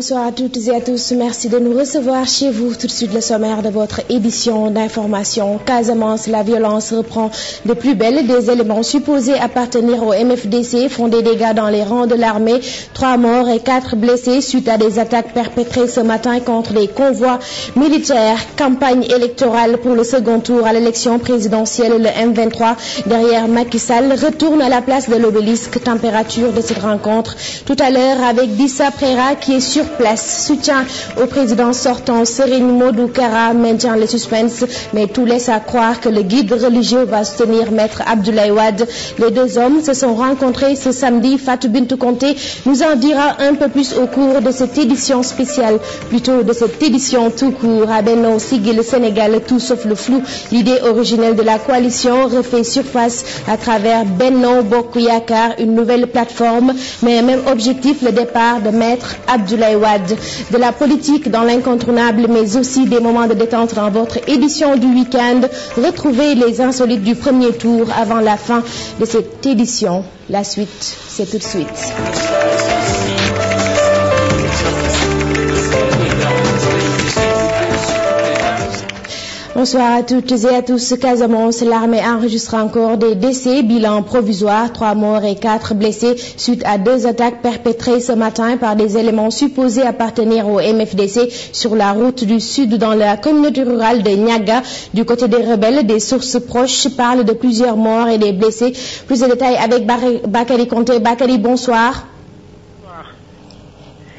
Bonsoir à toutes et à tous. Merci de nous recevoir chez vous. Tout de suite le sommaire de votre édition d'information. Casamance, la violence reprend de plus belle. Des éléments supposés appartenir au MFDC font des dégâts dans les rangs de l'armée. 3 morts et 4 blessés suite à des attaques perpétrées ce matin contre des convois militaires. Campagne électorale pour le second tour à l'élection présidentielle. Le M23 derrière Macky Sall retourne à la place de l'Obélisque. Température de cette rencontre tout à l'heure avec Dissa Préra qui est sur place. Soutien au président sortant Serigne Modou Kara maintient le suspense, mais tout laisse à croire que le guide religieux va soutenir Maître Abdoulaye Wade. Les deux hommes se sont rencontrés ce samedi. Fatou Bintou Conté nous en dira un peu plus au cours de cette édition spéciale, plutôt de cette édition tout court. À Benno Siggil le Sénégal, tout sauf le flou. L'idée originelle de la coalition refait surface à travers Benno Bokk Yakaar, une nouvelle plateforme, mais même objectif, le départ de Maître Abdoulaye Wade. De la politique dans l'incontournable, mais aussi des moments de détente dans votre édition du week-end. Retrouvez les insolites du premier tour avant la fin de cette édition. La suite, c'est tout de suite. Bonsoir à toutes et à tous. Casamance, l'armée enregistre encore des décès. Bilan provisoire, 3 morts et 4 blessés suite à 2 attaques perpétrées ce matin par des éléments supposés appartenir au MFDC sur la route du sud dans la communauté rurale de Niaga. Du côté des rebelles, des sources proches parlent de plusieurs morts et des blessés. Plus de détails avec Bakary Conté. Bakary, bonsoir.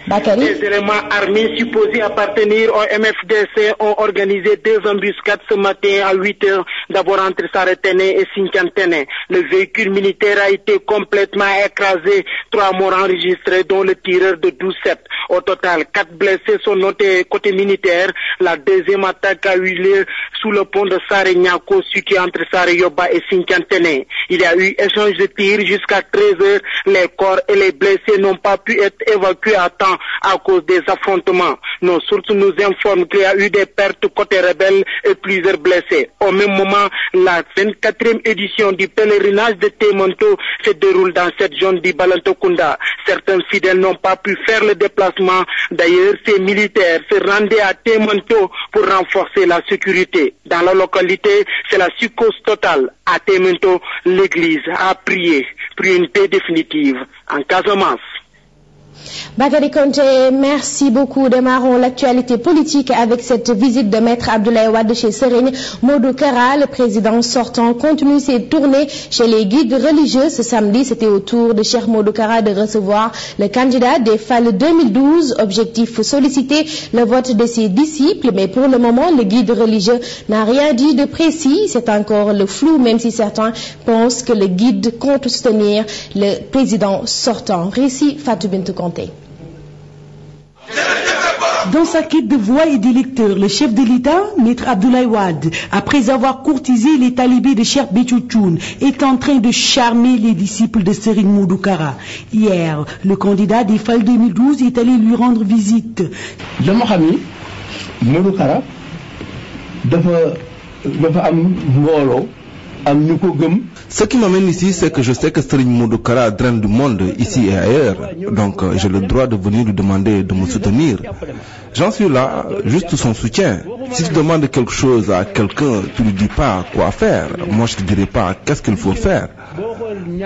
Bakary. Des éléments armés supposés appartenir au MFDC ont organisé 2 embuscades ce matin à 8 heures, d'abord entre Saretene et Sinkantene. Le véhicule militaire a été complètement écrasé, 3 morts enregistrés dont le tireur de 12-7. Au total, 4 blessés sont notés côté militaire. La deuxième attaque a eu lieu sous le pont de Sare-Nyako, situé entre Sare-Yoba et Sinkantene. Il y a eu échange de tirs jusqu'à 13 heures. Les corps et les blessés n'ont pas pu être évacués à temps à cause des affrontements. Nos sources nous informent qu'il y a eu des pertes côté rebelles et plusieurs blessés. Au même moment, la 24e édition du pèlerinage de Témonto se déroule dans cette zone du Balantokunda. Certains fidèles n'ont pas pu faire le déplacement. D'ailleurs, ces militaires se rendaient à Témonto pour renforcer la sécurité. Dans la localité, c'est la psychose totale. À Témonto, l'église a prié pour une paix définitive en Casamance. Bakary Conté, merci beaucoup. Démarrons l'actualité politique avec cette visite de Maître Abdoulaye Wade chez Serigne Modou Kara. Le président sortant continue ses tournées chez les guides religieux. Ce samedi, c'était au tour de Cheikh Modou Kara de recevoir le candidat des FAL 2012. Objectif, solliciter le vote de ses disciples. Mais pour le moment, le guide religieux n'a rien dit de précis. C'est encore le flou, même si certains pensent que le guide compte soutenir le président sortant. Récit Fatou Bintou Conté. Dans sa quête de voix et d'électeurs, le chef de l'État, Maître Abdoulaye Wade, après avoir courtisé les talibés de Cheikh Béthio Thioune, est en train de charmer les disciples de Serigne Modou Kara. Hier, le candidat des FAL 2012 est allé lui rendre visite. Dama xam ni Modou Kara dafa am mbooloo. Ce qui m'amène ici, c'est que je sais que Serigne Modou Kara draine du monde ici et ailleurs. Donc j'ai le droit de venir lui demander de me soutenir. J'en suis là, juste son soutien. Si tu demandes quelque chose à quelqu'un, tu ne lui dis pas quoi faire. Moi, je ne te dirai pas qu'est-ce qu'il faut faire.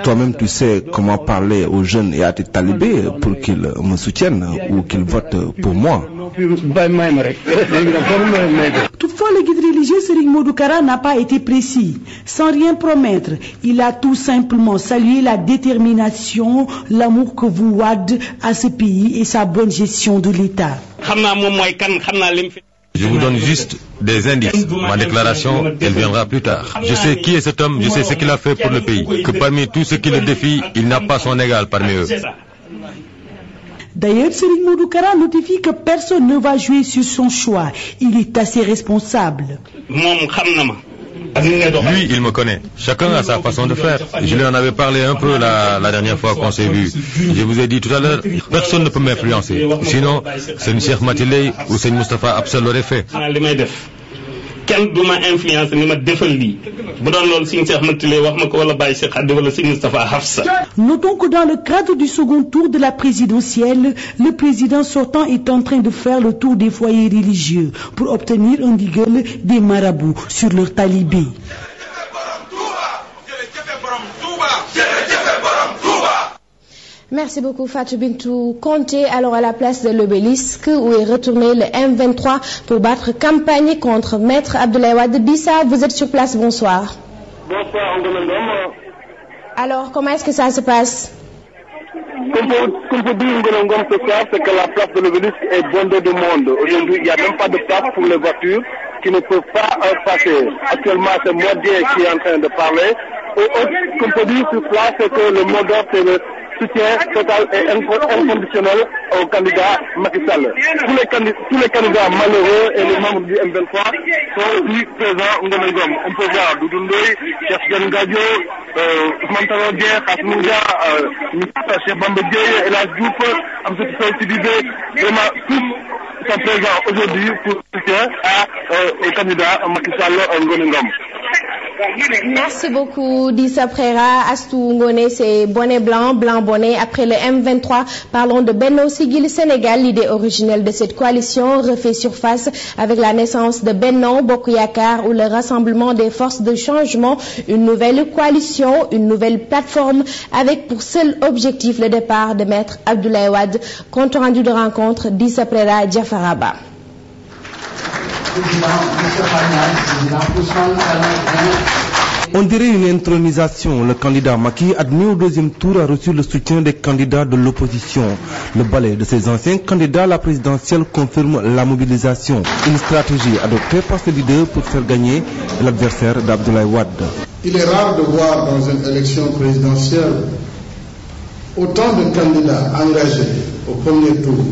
Toi-même, tu sais comment parler aux jeunes et à tes talibés pour qu'ils me soutiennent ou qu'ils votent pour moi. Toutefois, le guide religieux Serigne Modou Kara n'a pas été précis. Sans rien promettre, il a tout simplement salué la détermination, l'amour que vous Wade à ce pays et sa bonne gestion de l'État. Je vous donne juste des indices. Ma déclaration, elle viendra plus tard. Je sais qui est cet homme, je sais ce qu'il a fait pour le pays. Que parmi tous ceux qui le défient, il n'a pas son égal parmi eux. D'ailleurs, Serigne Modou Kara notifie que personne ne va jouer sur son choix. Il est assez responsable. Lui, il me connaît. Chacun a sa façon de faire. Je lui en avais parlé un peu la dernière fois qu'on s'est vu. Je vous ai dit tout à l'heure, personne ne peut m'influencer. Sinon, c'est Cheikh Matiley ou c'est Moustapha Absal l'aurait fait. kenn du ma influence ni ma defal lii bu doon loolu Serigne Cheikh Matilé wax ma ko wala Baye Cheikh Khady wala Serigne Moustapha Hafsa. Notons que dans le cadre du second tour de la présidentielle, le président sortant est en train de faire le tour des foyers religieux pour obtenir un ndigal des marabouts sur leur talibé. Merci beaucoup Fatou Bintou Conté. Alors à la place de l'obélisque où est retourné le M23 pour battre campagne contre Maître Abdoulaye Wade. Dissa, vous êtes sur place, bonsoir. Bonsoir Ngolongom. Alors comment est-ce que ça se passe? Comme vous dites Ngolongom ce soir, c'est que la place de l'obélisque est bondée de monde. Aujourd'hui, il n'y a même pas de place pour les voitures qui ne peuvent pas passer. Actuellement, c'est Modié qui est en train de parler. Comme vous dites sur place, c'est que le mot d'ordre, c'est le soutien total et inconditionnel au candidat Macky Sall. Tous les candidats malheureux et les membres du M23 sont ici présents au Ngolongom. On peut voir Doudou Ndoye, Cheikh Diagne Gadio, Ousmane Tanor Dieng, Khassimou Dia, Cheikh Bamba Dièye, El Hadj Diouf, Amsatou Sow Sidibé, vraiment tous sont présents aujourd'hui pour soutien au candidat Macky Sall au Ngolongom. Merci beaucoup Dissa Préra. Astou Ngone, c'est bonnet blanc, blanc bonnet. Après le M23, parlons de Benno Siggil Sénégal. L'idée originelle de cette coalition refait surface avec la naissance de Benno Bokk Yakaar ou le rassemblement des forces de changement. Une nouvelle coalition, une nouvelle plateforme avec pour seul objectif le départ de Maître Abdoulaye Wade. Compte rendu de rencontre, Dissa Préra, Diafaraba. On dirait une intronisation. Le candidat Macky, admis au deuxième tour, a reçu le soutien des candidats de l'opposition. Le balai de ses anciens candidats à la présidentielle confirme la mobilisation. Une stratégie adoptée par ces leaders pour faire gagner l'adversaire d'Abdoulaye Wade. Il est rare de voir dans une élection présidentielle autant de candidats engagés au premier tour,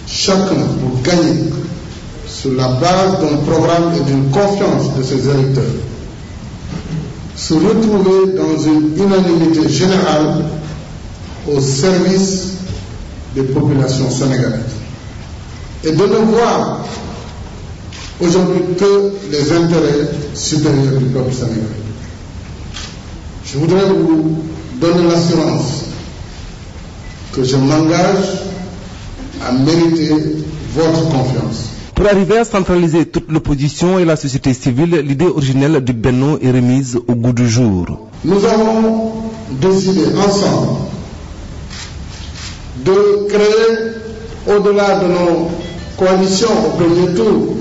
chacun pour gagner sur la base d'un programme et d'une confiance de ses électeurs, se retrouver dans une unanimité générale au service des populations sénégalaises et de ne voir aujourd'hui que les intérêts supérieurs du peuple sénégalais. Je voudrais vous donner l'assurance que je m'engage à mériter votre confiance. Pour arriver à centraliser toute l'opposition et la société civile, l'idée originelle du Benno est remise au goût du jour. Nous avons décidé ensemble de créer, au-delà de nos coalitions au premier tour,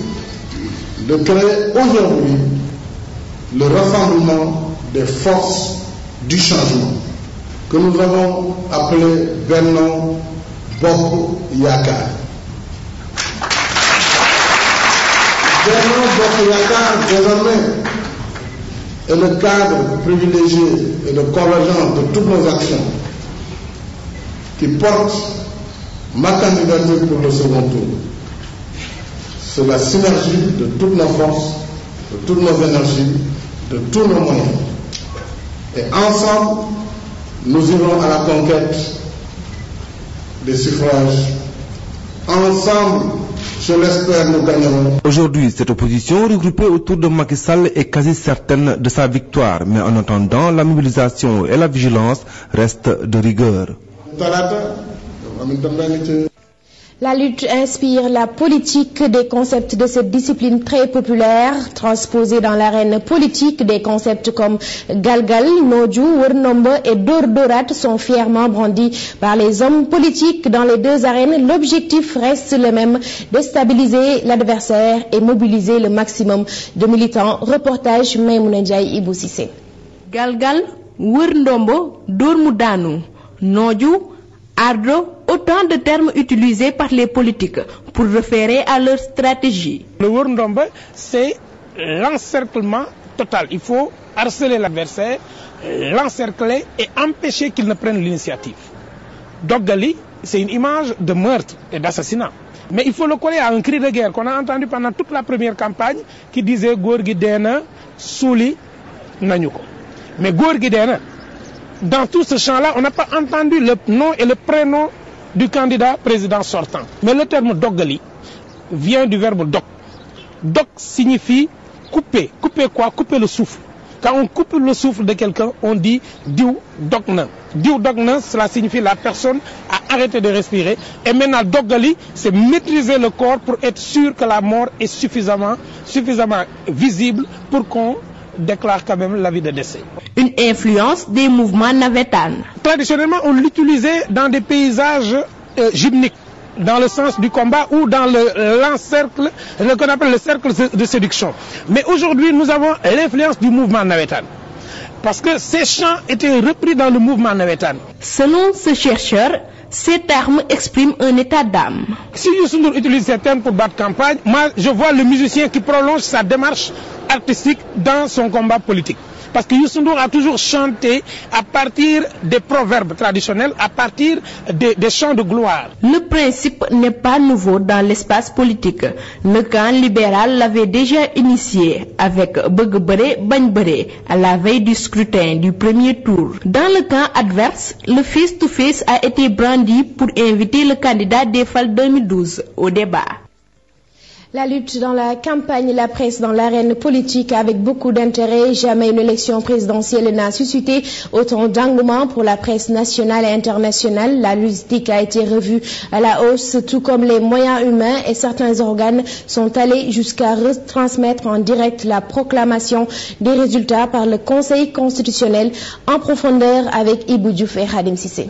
de créer aujourd'hui le rassemblement des forces du changement que nous avons appelé Benno Bokk Yakaar. Benno Bokk Yakaar, désormais, est le cadre privilégié et de convergence de toutes nos actions qui porte ma candidature pour le second tour. C'est la synergie de toutes nos forces, de toutes nos énergies, de tous nos moyens. Et ensemble, nous irons à la conquête des suffrages. Ensemble, je l'espère, nous gagnerons. Aujourd'hui, cette opposition regroupée autour de Macky Sall est quasi certaine de sa victoire, mais en attendant, la mobilisation et la vigilance restent de rigueur. La lutte inspire la politique, des concepts de cette discipline très populaire, transposés dans l'arène politique. Des concepts comme Galgal, Nodju, Wurnombo et Dordorat sont fièrement brandis par les hommes politiques dans les deux arènes. L'objectif reste le même, déstabiliser l'adversaire et mobiliser le maximum de militants. Reportage Maïmouna Ndiaye, Ibou Cissé. Galgal, Wurnombo, Dormudanu, Nodju, Ardo, autant de termes utilisés par les politiques pour référer à leur stratégie. Le Wurnombo, c'est l'encerclement total. Il faut harceler l'adversaire, l'encercler et empêcher qu'il ne prenne l'initiative. Dogali, c'est une image de meurtre et d'assassinat. Mais il faut le coller à un cri de guerre qu'on a entendu pendant toute la première campagne qui disait Gorgui Dena, Souli, Nanyuko. Mais Gorgui Dena, dans tout ce champ-là, on n'a pas entendu le nom et le prénom du candidat président sortant. Mais le terme Dogali vient du verbe dog, Doc signifie couper. Couper quoi? Couper le souffle. Quand on coupe le souffle de quelqu'un, on dit diou dogna. Diou dogna, cela signifie la personne a arrêté de respirer. Et maintenant, dogali, c'est maîtriser le corps pour être sûr que la mort est suffisamment visible pour qu'on déclare quand même l'avis de décès. Une influence des mouvements navétanes. Traditionnellement, on l'utilisait dans des paysages gymniques, dans le sens du combat ou dans l'encercle, ce qu'on appelle le cercle de séduction. Mais aujourd'hui, nous avons l'influence du mouvement navétane. Parce que ces chants étaient repris dans le mouvement navétane. Selon ce chercheur, ces termes expriment un état d'âme. Si Youssou Ndour utilise ces termes pour battre campagne, moi je vois le musicien qui prolonge sa démarche artistique dans son combat politique. Parce que Youssou Ndour a toujours chanté à partir des proverbes traditionnels, à partir des chants de gloire. Le principe n'est pas nouveau dans l'espace politique. Le camp libéral l'avait déjà initié avec Bëgg Bërë Bañ Bërë à la veille du scrutin du premier tour. Dans le camp adverse, le face-to-face a été brandi pour inviter le candidat des FAL 2012 au débat. La lutte dans la campagne, la presse dans l'arène politique avec beaucoup d'intérêt. Jamais une élection présidentielle n'a suscité autant d'engouement pour la presse nationale et internationale. La logistique a été revue à la hausse, tout comme les moyens humains, et certains organes sont allés jusqu'à retransmettre en direct la proclamation des résultats par le Conseil constitutionnel. En profondeur avec Ibou Diouf et Khadim Sissé.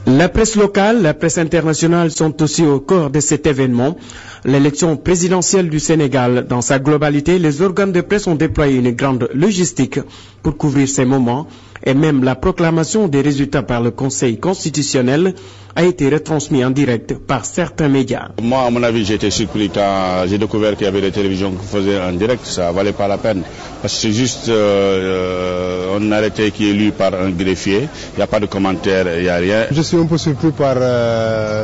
La presse locale, la presse internationale sont aussi au cœur de cet événement. L'élection présidentielle du Sénégal, dans sa globalité, les organes de presse ont déployé une grande logistique pour couvrir ces moments, et même la proclamation des résultats par le Conseil constitutionnel a été retransmise en direct par certains médias. Moi, à mon avis, j'ai été surpris quand j'ai découvert qu'il y avait des télévisions qui faisaient en direct. Ça valait pas la peine. Parce que c'est juste un arrêté qui est lu par un greffier. Il n'y a pas de commentaire, il n'y a rien. Je suis un peu surpris par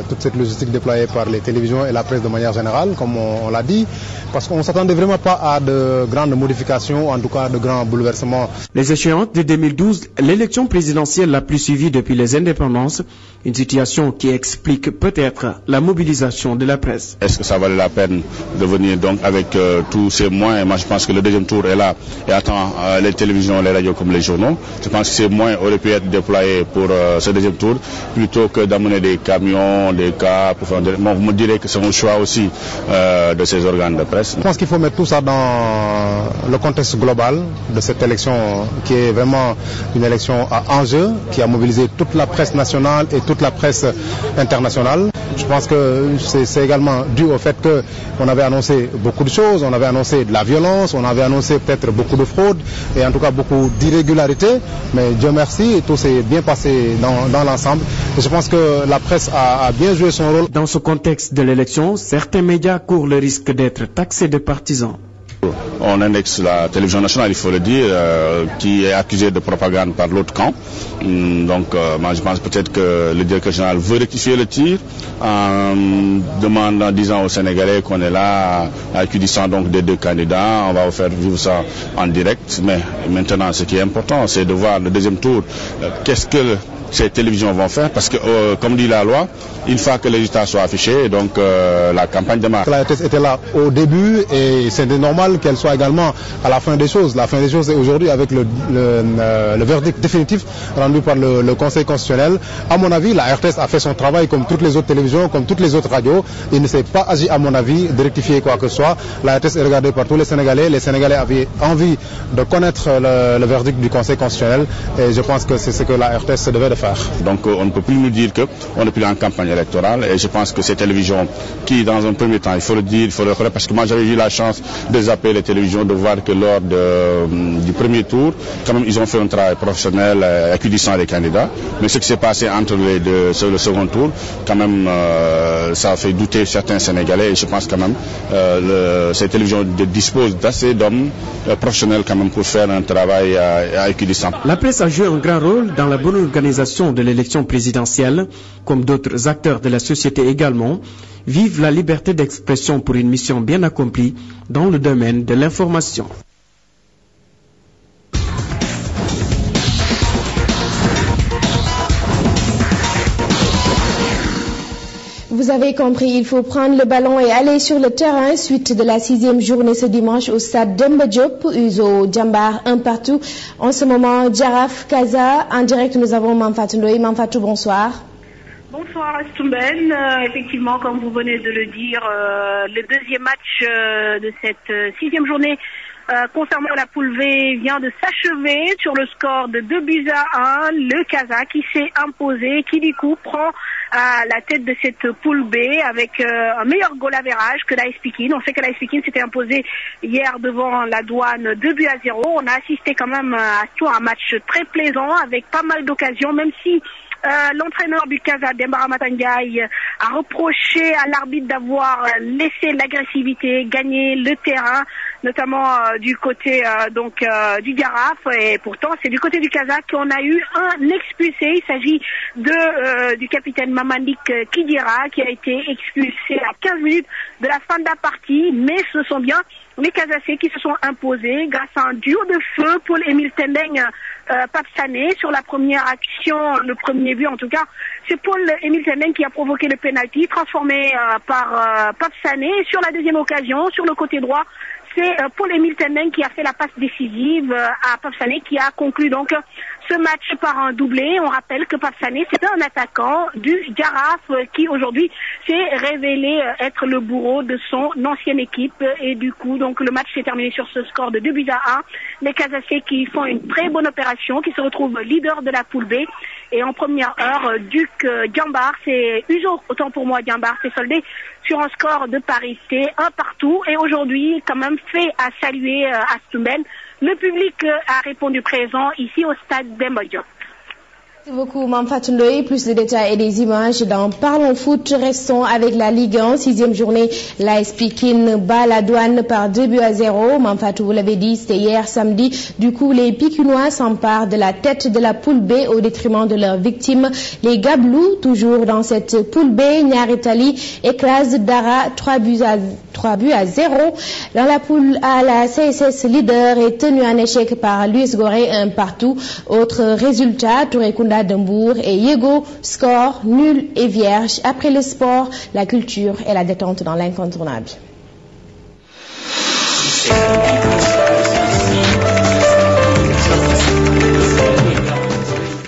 toute cette logistique déployée par les télévisions et la presse de manière générale, comme on l'a dit, parce qu'on ne s'attendait vraiment pas à de grandes modifications, en tout cas de grands bouleversements. Les échéances de 2012, l'élection présidentielle la plus suivie depuis les indépendances, une situation qui explique peut-être la mobilisation de la presse. Est-ce que ça valait la peine de venir donc avec tous ces moyens? Moi je pense que le deuxième tour est là et attend les télévisions, les radios comme les journaux. Je pense que ces moyens auraient pu être déployés pour ce deuxième tour plutôt que d'amener des camions, des cars. Bon, vous me direz que c'est un choix aussi de ces organes de presse. Je pense qu'il faut mettre tout ça dans le contexte global de cette élection qui est vraiment une élection à enjeu, qui a mobilisé toute la presse nationale et toute la presse internationale. Je pense que c'est également dû au fait qu'on avait annoncé beaucoup de choses, on avait annoncé de la violence, on avait annoncé peut-être beaucoup de fraude et en tout cas beaucoup d'irrégularités, mais Dieu merci, tout s'est bien passé dans l'ensemble. Et je pense que la presse a bien joué son rôle. Dans ce contexte de l'élection, certains médias courent le risque d'être taxés de partisans. On indexe la télévision nationale, il faut le dire, qui est accusée de propagande par l'autre camp. Donc, moi, je pense peut-être que le directeur général veut rectifier le tir en demandant, disant aux Sénégalais qu'on est là, accusant donc des deux candidats. On va vous faire vivre ça en direct. Mais maintenant, ce qui est important, c'est de voir le deuxième tour. Qu'est-ce que ces télévisions vont faire, parce que comme dit la loi, une fois que les résultats soient affichés, donc la campagne démarre. La RTS était là au début et c'était normal qu'elle soit également à la fin des choses. La fin des choses est aujourd'hui avec le verdict définitif rendu par le Conseil constitutionnel. À mon avis, la RTS a fait son travail comme toutes les autres télévisions, comme toutes les autres radios. Il ne s'est pas agi, à mon avis, de rectifier quoi que ce soit. La RTS est regardée par tous les Sénégalais. Les Sénégalais avaient envie de connaître le verdict du Conseil constitutionnel et je pense que c'est ce que la RTS devait de faire. Donc on ne peut plus nous dire qu'on n'est plus en campagne électorale et je pense que ces télévisions qui dans un premier temps, il faut le dire, il faut le reconnaître, parce que moi j'avais eu la chance de zapper les télévisions, de voir que lors du premier tour, quand même ils ont fait un travail professionnel accudissant les candidats, mais ce qui s'est passé entre les deux, sur le second tour, quand même ça a fait douter certains Sénégalais et je pense quand même ces télévisions disposent d'assez d'hommes professionnels quand même pour faire un travail accudissant. La presse a joué un grand rôle dans la bonne organisation de l'élection présidentielle, comme d'autres acteurs de la société également, vivent la liberté d'expression pour une mission bien accomplie dans le domaine de l'information. Vous avez compris, il faut prendre le ballon et aller sur le terrain. Suite de la 6e journée ce dimanche au stade Demba Diop, Uzo Djambar un partout. En ce moment, Djaraf Kaza. En direct, nous avons Mamfatou Ndoye. Mamfatou, bonsoir. Bonsoir Astumben. Effectivement, comme vous venez de le dire, le deuxième match de cette 6e journée concernant la poule V vient de s'achever sur le score de 2-1. Le Casa qui s'est imposé, qui du coup prend à la tête de cette poule B avec un meilleur goal average que l'AS Pikine. On sait que l'AS Pikine s'était imposé hier devant la Douane 2-0. On a assisté quand même à un match très plaisant avec pas mal d'occasions, même si l'entraîneur du Casa, Dembara Matangay, a reproché à l'arbitre d'avoir laissé l'agressivité gagner le terrain, notamment du côté du Garaf. Et pourtant, c'est du côté du Casa qu'on a eu un expulsé. Il s'agit du capitaine Mamandik Kidira qui a été expulsé à 15 minutes de la fin de la partie. Mais ce sont bien les Casacés qui se sont imposés grâce à un duo de feu. Paul-Émile Tendeng, Pape Sané sur la première action, le premier but en tout cas, c'est Paul-Émile Tendeng qui a provoqué le penalty transformé par Pape Sané. Et sur la deuxième occasion, sur le côté droit, c'est Paul-Émile Tendeng qui a fait la passe décisive à Pape Sané qui a conclu donc ce match par un doublé. On rappelle que Pape Sané, c'est un attaquant du Garaf qui aujourd'hui s'est révélé être le bourreau de son ancienne équipe. Et du coup, donc le match s'est terminé sur ce score de 2-1. Les Casacés qui font une très bonne opération, qui se retrouvent leader de la poule B. Et en première heure, Duc Djambar, c'est Uzo, autant pour moi Djambar, s'est soldé sur un score de parité, un partout. Et aujourd'hui, quand même fait à saluer Astumben. Le public a répondu présent ici au stade Demba Diop. Merci beaucoup Mamfatou Ndoye. Plus de détails et des images dans Parlons Foot. Restons avec la Ligue 1. 6e journée, l'AS Pikine bat la Douane par 2-0. Mamfatou, vous l'avez dit, c'était hier samedi. Du coup, les Pikinois s'emparent de la tête de la poule B au détriment de leurs victimes. Les Gablous, toujours dans cette poule B, Niaritali écrase Dara 3-0. Dans la poule A, la CSS leader est tenue en échec par l'US Gorée un partout. Autre résultat, Touré Kunda Dembourg et Yego, score nul et vierge. Après le sport, la culture et la détente dans l'incontournable.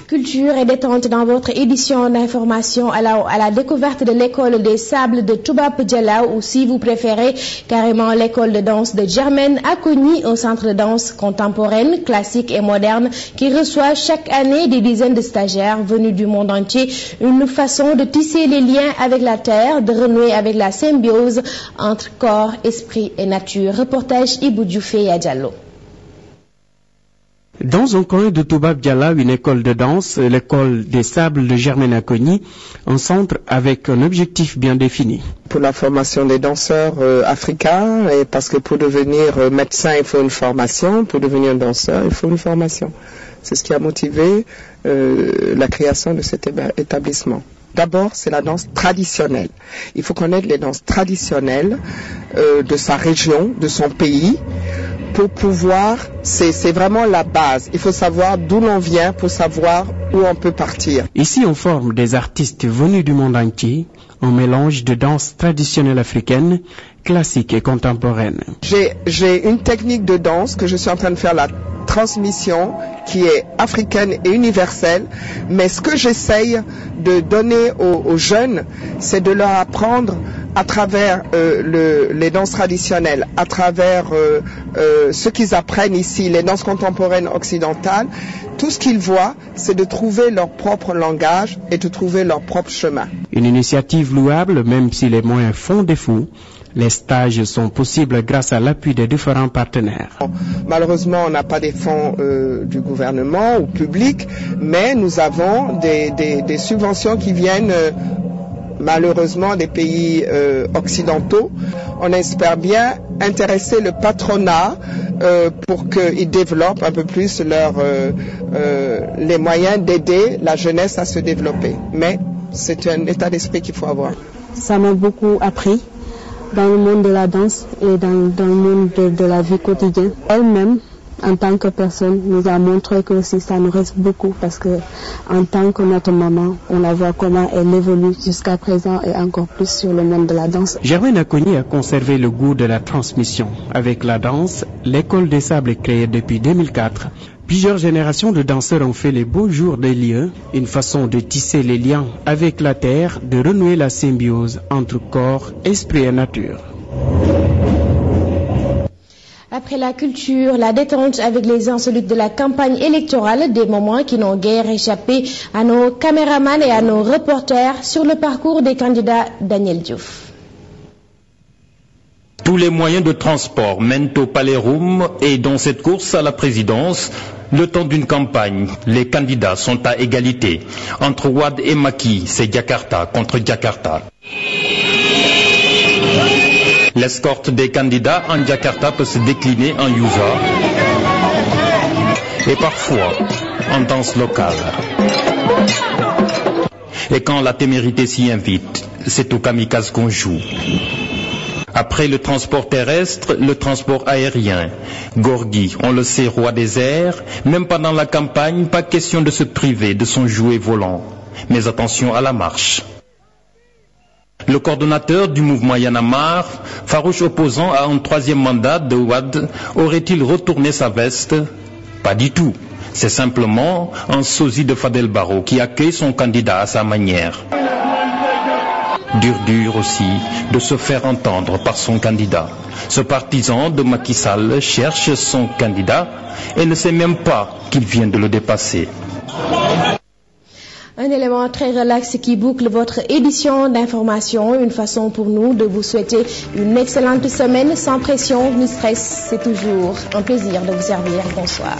Culture et détente dans votre édition d'information à la découverte de l'école des sables de Toubab Djala, ou si vous préférez carrément l'école de danse de Germaine Akogny, un centre de danse contemporaine, classique et moderne qui reçoit chaque année des dizaines de stagiaires venus du monde entier. Une façon de tisser les liens avec la terre, de renouer avec la symbiose entre corps, esprit et nature. Reportage Ibou Dioufé et Diallo. Dans un coin de Toubab Diala, une école de danse, l'école des sables de Germaine Akogny, un centre avec un objectif bien défini. Pour la formation des danseurs africains, et parce que pour devenir médecin, il faut une formation, pour devenir danseur, il faut une formation. C'est ce qui a motivé la création de cet établissement. D'abord, c'est la danse traditionnelle. Il faut connaître les danses traditionnelles de sa région, de son pays, pour pouvoir, c'est vraiment la base. Il faut savoir d'où l'on vient pour savoir où on peut partir. Ici, on forme des artistes venus du monde entier, un mélange de danse traditionnelle africaine, classique et contemporaine. J'ai une technique de danse que je suis en train de faire la transmission qui est africaine et universelle, mais ce que j'essaye de donner aux jeunes, c'est de leur apprendre à travers les danses traditionnelles, à travers ce qu'ils apprennent ici, les danses contemporaines occidentales. Tout ce qu'ils voient, c'est de trouver leur propre langage et de trouver leur propre chemin. Une initiative louable, même si les moyens font défaut. Les stages sont possibles grâce à l'appui des différents partenaires. Malheureusement, on n'a pas des fonds du gouvernement ou public, mais nous avons des subventions qui viennent malheureusement des pays occidentaux. On espère bien intéresser le patronat pour qu'ils développent un peu plus les moyens d'aider la jeunesse à se développer. Mais c'est un état d'esprit qu'il faut avoir. Ça m'a beaucoup appris dans le monde de la danse et dans le monde de la vie quotidienne. Elle-même, en tant que personne, nous a montré que aussi ça nous reste beaucoup parce que en tant que notre maman, on la voit comment elle évolue jusqu'à présent et encore plus sur le monde de la danse. Germaine Acogny a conservé le goût de la transmission. Avec la danse, l'école des sables est créée depuis 2004. Plusieurs générations de danseurs ont fait les beaux jours des lieux, une façon de tisser les liens avec la terre, de renouer la symbiose entre corps, esprit et nature. Après la culture, la détente avec les insolites de la campagne électorale, des moments qui n'ont guère échappé à nos caméramans et à nos reporters sur le parcours des candidats Daniel Diouf. Tous les moyens de transport mènent au Palais Roume et dans cette course à la présidence, le temps d'une campagne, les candidats sont à égalité. Entre Wade et Macky, c'est Jakarta contre Jakarta. L'escorte des candidats en Jakarta peut se décliner en yuza et parfois en danse locale. Et quand la témérité s'y invite, c'est au kamikaze qu'on joue. Après le transport terrestre, le transport aérien. Gorgui, on le sait, roi des airs, même pendant la campagne, pas question de se priver de son jouet volant. Mais attention à la marche. Le coordonnateur du mouvement Y en a marre, farouche opposant à un troisième mandat de Wade, aurait-il retourné sa veste? Pas du tout. C'est simplement un sosie de Fadel Barro qui accueille son candidat à sa manière. Dur aussi de se faire entendre par son candidat. Ce partisan de Macky Sall cherche son candidat et ne sait même pas qu'il vient de le dépasser. Un élément très relax qui boucle votre édition d'information, une façon pour nous de vous souhaiter une excellente semaine sans pression ni stress. C'est toujours un plaisir de vous servir. Bonsoir.